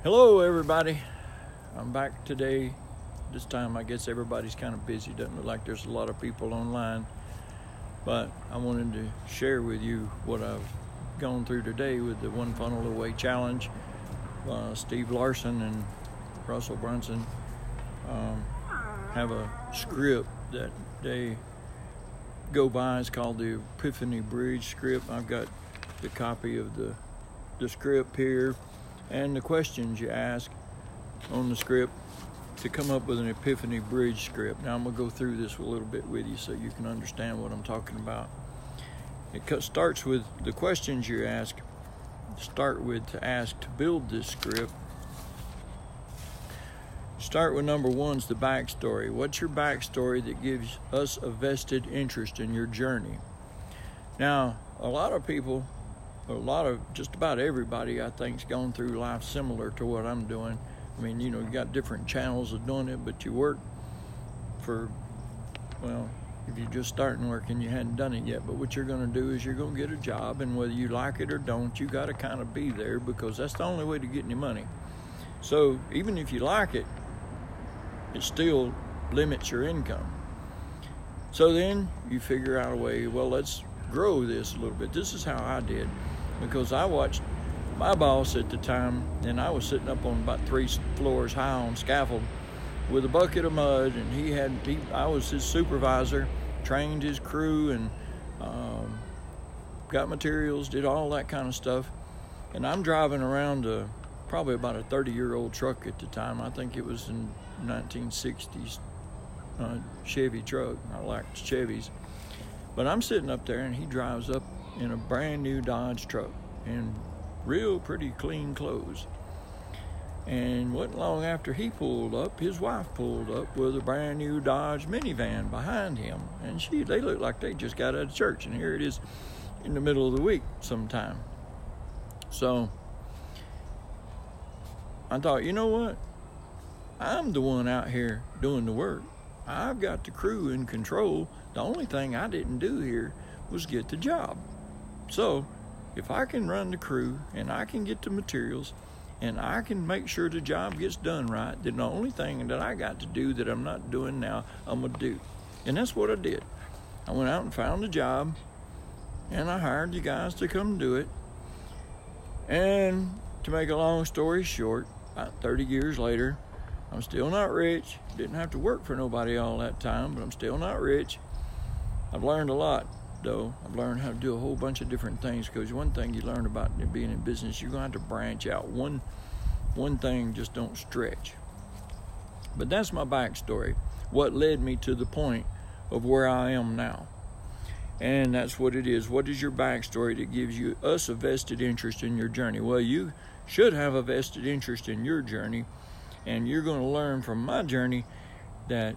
Hello everybody, I'm back today. This time I guess everybody's kind of busy. Doesn't look like there's a lot of people online, but I wanted to share with you what I've gone through today with the One Funnel Away Challenge. Steve Larson and Russell Brunson have a script that they go by. It's called the Epiphany Bridge script. I've got the copy of the script here and the questions you ask on the script to come up with an Epiphany Bridge script. Now I'm going to go through this a little bit with you so you can understand what I'm talking about. It starts with the questions you ask. Start with to ask to build this script. Start with number one's the backstory. What's your backstory that gives us a vested interest in your journey? Now, a lot of people, just about everybody, I think, has gone through life similar to what I'm doing. I mean, you got different channels of doing it, but you work for, if you're just starting working, you hadn't done it yet. But what you're going to do is you're going to get a job, and whether you like it or don't, you got to kind of be there because that's the only way to get any money. So even if you like it, it still limits your income. So then you figure out a way, let's grow this a little bit. This is how I did, because I watched my boss at the time, and I was sitting up on about 3 floors high on scaffold with a bucket of mud, and I was his supervisor, trained his crew, and got materials, did all that kind of stuff. And I'm driving around probably about a 30-year-old truck at the time. I think it was in 1960s Chevy truck. I liked Chevys. But I'm sitting up there, and he drives up in a brand new Dodge truck in real pretty clean clothes. And wasn't long after he pulled up, his wife pulled up with a brand new Dodge minivan behind him. And they looked like they just got out of church. And here it is in the middle of the week sometime. So I thought, you know what? I'm the one out here doing the work. I've got the crew in control. The only thing I didn't do here was get the job. So if I can run the crew and I can get the materials and I can make sure the job gets done right, then the only thing that I got to do that I'm not doing now, I'm going to do. And that's what I did. I went out and found a job, and I hired you guys to come do it. And to make a long story short, about 30 years later, I'm still not rich. Didn't have to work for nobody all that time, but I'm still not rich. I've learned a lot, though. I've learned how to do a whole bunch of different things, because one thing you learn about being in business, you're going to have to branch out. One thing just don't stretch. But that's my backstory, what led me to the point of where I am now. And that's what it is. What is your backstory that gives us a vested interest in your journey? Well, you should have a vested interest in your journey, and you're going to learn from my journey that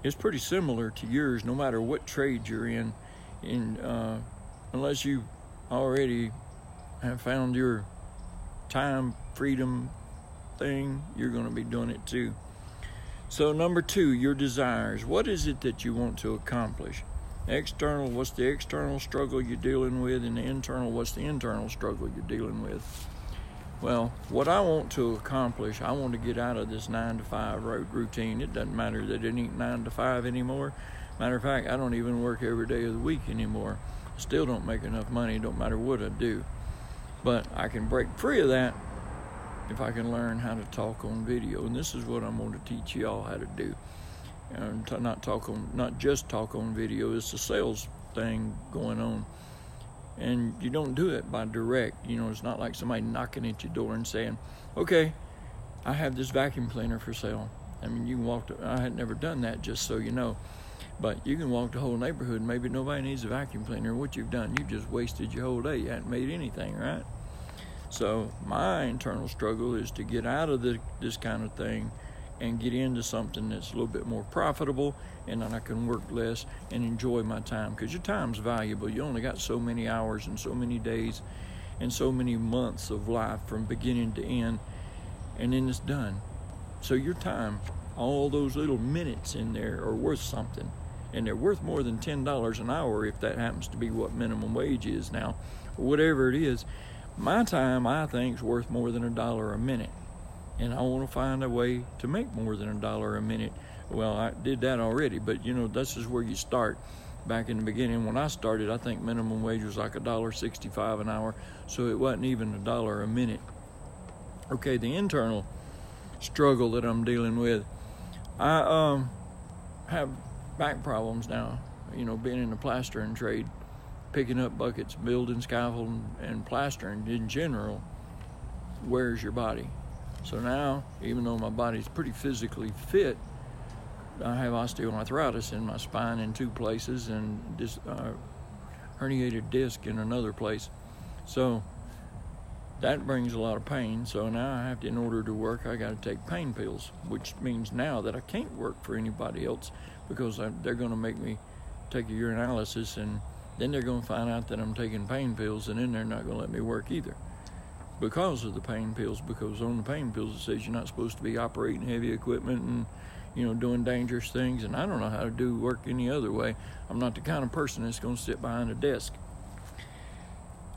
it's pretty similar to yours, no matter what trade you're in. Unless you already have found your time freedom thing, you're going to be doing it too. So number 2, your desires. What is it that you want to accomplish? External, what's the external struggle you're dealing with? And the internal, what's the internal struggle you're dealing with? Well, what I want to accomplish, I want to get out of this 9-to-5 routine. It doesn't matter that it ain't 9 to 5 anymore. Matter of fact, I don't even work every day of the week anymore. I still don't make enough money, don't matter what I do. But I can break free of that if I can learn how to talk on video. And this is what I'm going to teach y'all how to do. Not just talk on video. It's a sales thing going on. And you don't do it by direct. It's not like somebody knocking at your door and saying, okay, I have this vacuum cleaner for sale. I mean, you can I had never done that, just so you know. But you can walk the whole neighborhood and maybe nobody needs a vacuum cleaner. What you've done, you just wasted your whole day. You hadn't made anything, right? So my internal struggle is to get out of this kind of thing and get into something that's a little bit more profitable, and then I can work less and enjoy my time, because your time's valuable. You only got so many hours and so many days and so many months of life from beginning to end, and then it's done. So your time, all those little minutes in there are worth something, and they're worth more than $10 an hour if that happens to be what minimum wage is now, or whatever it is. My time, I think, is worth more than $1 a minute. and I want to find a way to make more than $1 a minute. Well, I did that already, but this is where you start. Back in the beginning, when I started, I think minimum wage was like $1.65 an hour, so it wasn't even $1 a minute. Okay, the internal struggle that I'm dealing with, I have back problems now. Being in the plastering trade, picking up buckets, building scaffolding, and plastering in general wears your body. So now, even though my body's pretty physically fit, I have osteoarthritis in my spine in 2 places and this herniated disc in another place. So that brings a lot of pain. So now I have to, in order to work, I got to take pain pills, which means now that I can't work for anybody else because they're going to make me take a urinalysis, and then they're going to find out that I'm taking pain pills, and then they're not going to let me work either because of the pain pills, because on the pain pills it says you're not supposed to be operating heavy equipment and doing dangerous things, and I don't know how to do work any other way. I'm not the kind of person that's going to sit behind a desk.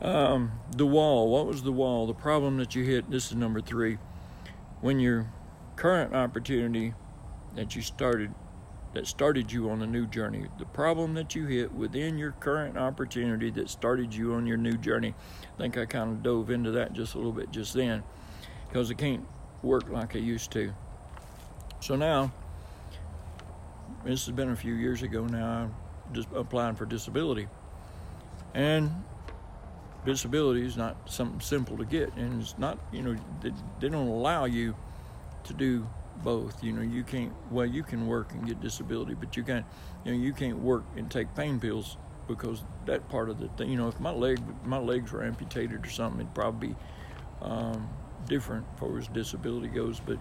The wall. What was the wall? The problem that you hit, this is number 3. When your current opportunity that started you on the new journey, the problem that you hit within your current opportunity that started you on your new journey. I think I kind of dove into that just a little bit just then, because I can't work like I used to. So now, this has been a few years ago now, I'm just applying for disability. And disability is not something simple to get, and it's not, they don't allow you to do both. You can't, well, you can work and get disability, but you can't work and take pain pills, because that part of the thing, if my legs were amputated or something, it'd probably be different as far as disability goes. But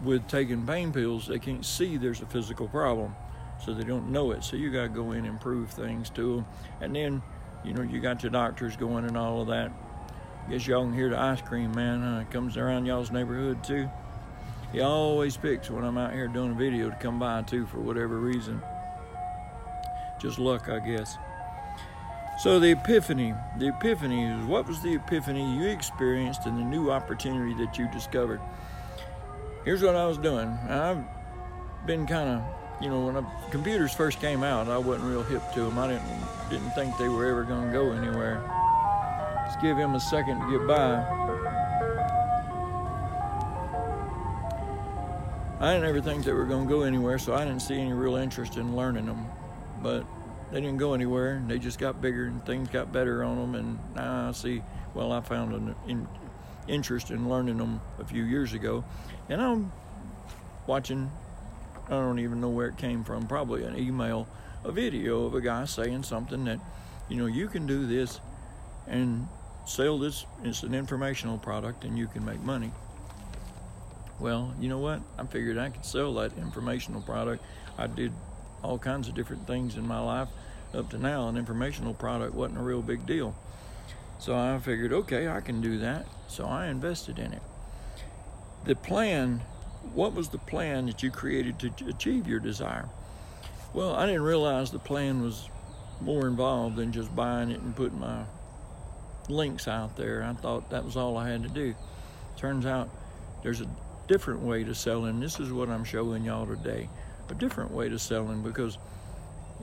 with taking pain pills, they can't see there's a physical problem, so they don't know it. So you got to go in and prove things to them. And then, you got your doctors going and all of that. Guess y'all can hear the ice cream man comes around y'all's neighborhood too. He always picks when I'm out here doing a video to come by too, for whatever reason. Just luck, I guess. So the Epiphany is, what was the epiphany you experienced in the new opportunity that you discovered? Here's what I was doing. I've been kind of, when computers first came out, I wasn't real hip to them. I didn't think they were ever going to go anywhere. Let's give him a second to get by. I didn't ever think they were going to go anywhere, so I didn't see any real interest in learning them. But they didn't go anywhere. They just got bigger and things got better on them. And now I see, well, I found an interest in learning them a few years ago. And I'm watching, I don't even know where it came from, probably an email, a video of a guy saying something that, you can do this and sell this. It's an informational product and you can make money. Well, you know what? I figured I could sell that informational product. I did all kinds of different things in my life up to now. An informational product wasn't a real big deal. So I figured, okay, I can do that. So I invested in it. The plan, what was the plan that you created to achieve your desire? Well, I didn't realize the plan was more involved than just buying it and putting my links out there. I thought that was all I had to do. Turns out there's a different way to selling. This is what I'm showing y'all today. A different way to selling, because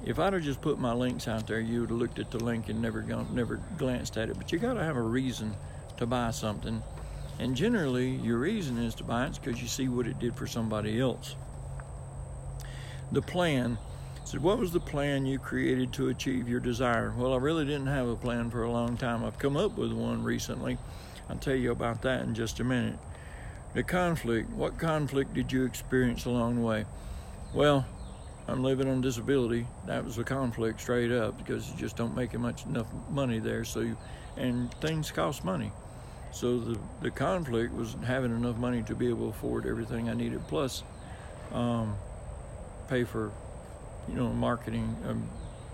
if I'd have just put my links out there, you would have looked at the link and never glanced at it. But you got to have a reason to buy something. And generally, your reason is to buy it because you see what it did for somebody else. The plan. So what was the plan you created to achieve your desire? Well, I really didn't have a plan for a long time. I've come up with one recently. I'll tell you about that in just a minute. The conflict. What conflict did you experience along the way? Well, I'm living on disability. That was a conflict straight up, because you just don't make enough money there. And things cost money. So the conflict was having enough money to be able to afford everything I needed, plus pay for, marketing,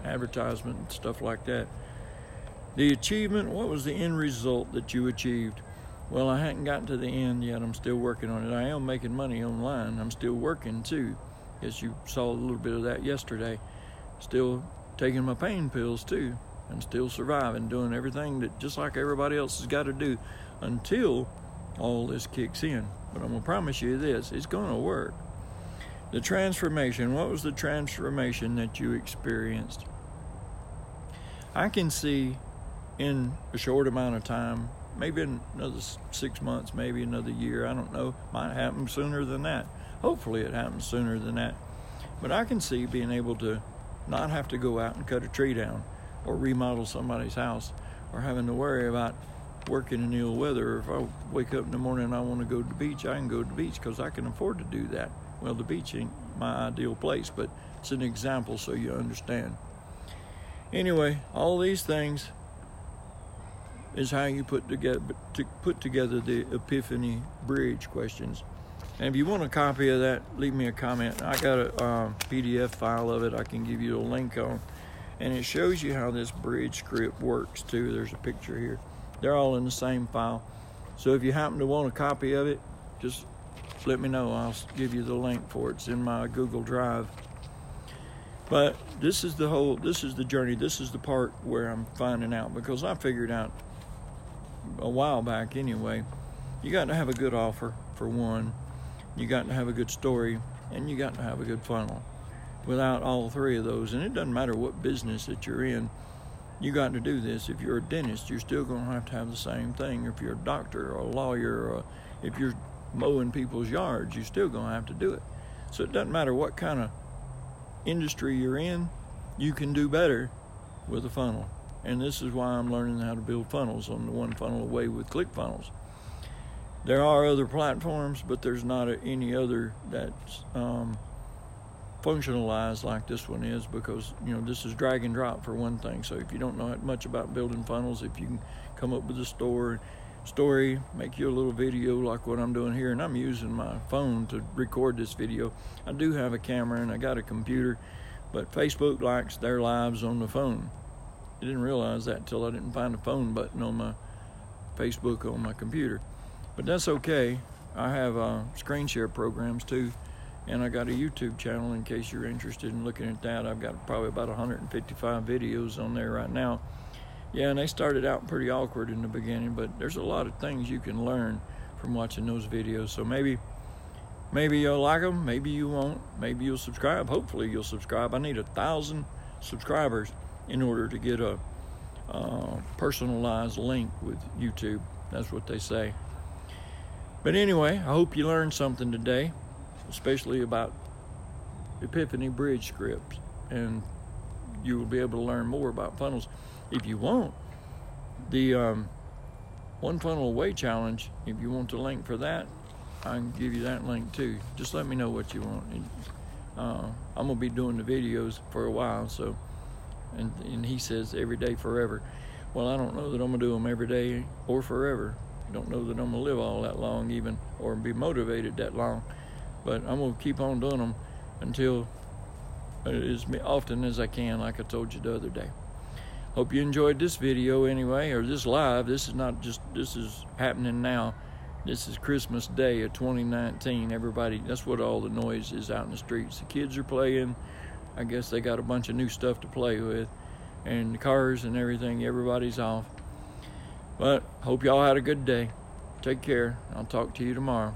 advertisement, and stuff like that. The achievement. What was the end result that you achieved? Well, I hadn't gotten to the end yet. I'm still working on it. I am making money online. I'm still working too. As you saw a little bit of that yesterday. Still taking my pain pills too. I'm still surviving, doing everything that just like everybody else has got to do, until all this kicks in. But I'm going to promise you this, it's going to work. The transformation, what was the transformation that you experienced? I can see in a short amount of time, maybe another 6 months, maybe another year, I don't know, might happen sooner than that. Hopefully it happens sooner than that. But I can see being able to not have to go out and cut a tree down or remodel somebody's house or having to worry about working in ill weather. If I wake up in the morning and I want to go to the beach, I can go to the beach because I can afford to do that. Well, the beach ain't my ideal place, but it's an example so you understand. Anyway, all these things is how you put together the Epiphany bridge questions. And if you want a copy of that, leave me a comment. I got a PDF file of it I can give you a link on. And it shows you how this bridge script works too. There's a picture here. They're all in the same file. So if you happen to want a copy of it, just let me know. I'll give you the link for it. It's in my Google Drive. But this is the journey. This is the part where I'm finding out, because I figured out a while back anyway, you got to have a good offer for one, you got to have a good story, and you got to have a good funnel. Without all three of those, and it doesn't matter what business that you're in, you got to do this. If you're a dentist, you're still going to have the same thing. If you're a doctor or a lawyer, or if you're mowing people's yards, you're still going to have to do it. So it doesn't matter what kind of industry you're in, you can do better with a funnel. And this is why I'm learning how to build funnels on the One Funnel Away with ClickFunnels. There are other platforms, but there's not any other that's functionalized like this one is, because this is drag and drop for one thing. So if you don't know much about building funnels, if you can come up with a story, make you a little video like what I'm doing here, and I'm using my phone to record this video. I do have a camera and I got a computer, but Facebook likes their lives on the phone. I didn't realize that until I didn't find a phone button on my Facebook on my computer. But that's okay. I have screen share programs too, and I got a YouTube channel in case you're interested in looking at that. I've got probably about 155 videos on there right now. Yeah, and they started out pretty awkward in the beginning, but there's a lot of things you can learn from watching those videos. So maybe you'll like them, maybe you won't, maybe you'll subscribe. Hopefully you'll subscribe. I need 1,000 subscribers in order to get a personalized link with YouTube. That's what they say. But anyway, I hope you learned something today, especially about Epiphany bridge scripts, and you will be able to learn more about funnels. If you want the One Funnel Away challenge, if you want the link for that, I can give you that link too. Just let me know what you want. I'm gonna be doing the videos for a while, so and he says every day forever. Well, I don't know that I'm gonna do them every day or forever. I don't know that I'm gonna live all that long even, or be motivated that long, but I'm gonna keep on doing them until as often as I can, like I told you the other day. Hope you enjoyed this video anyway, or this live. This is happening now. This is Christmas Day of 2019. Everybody, that's what all the noise is out in the streets. The kids are playing. I guess they got a bunch of new stuff to play with, and the cars and everything, everybody's off. But hope y'all had a good day. Take care. I'll talk to you tomorrow.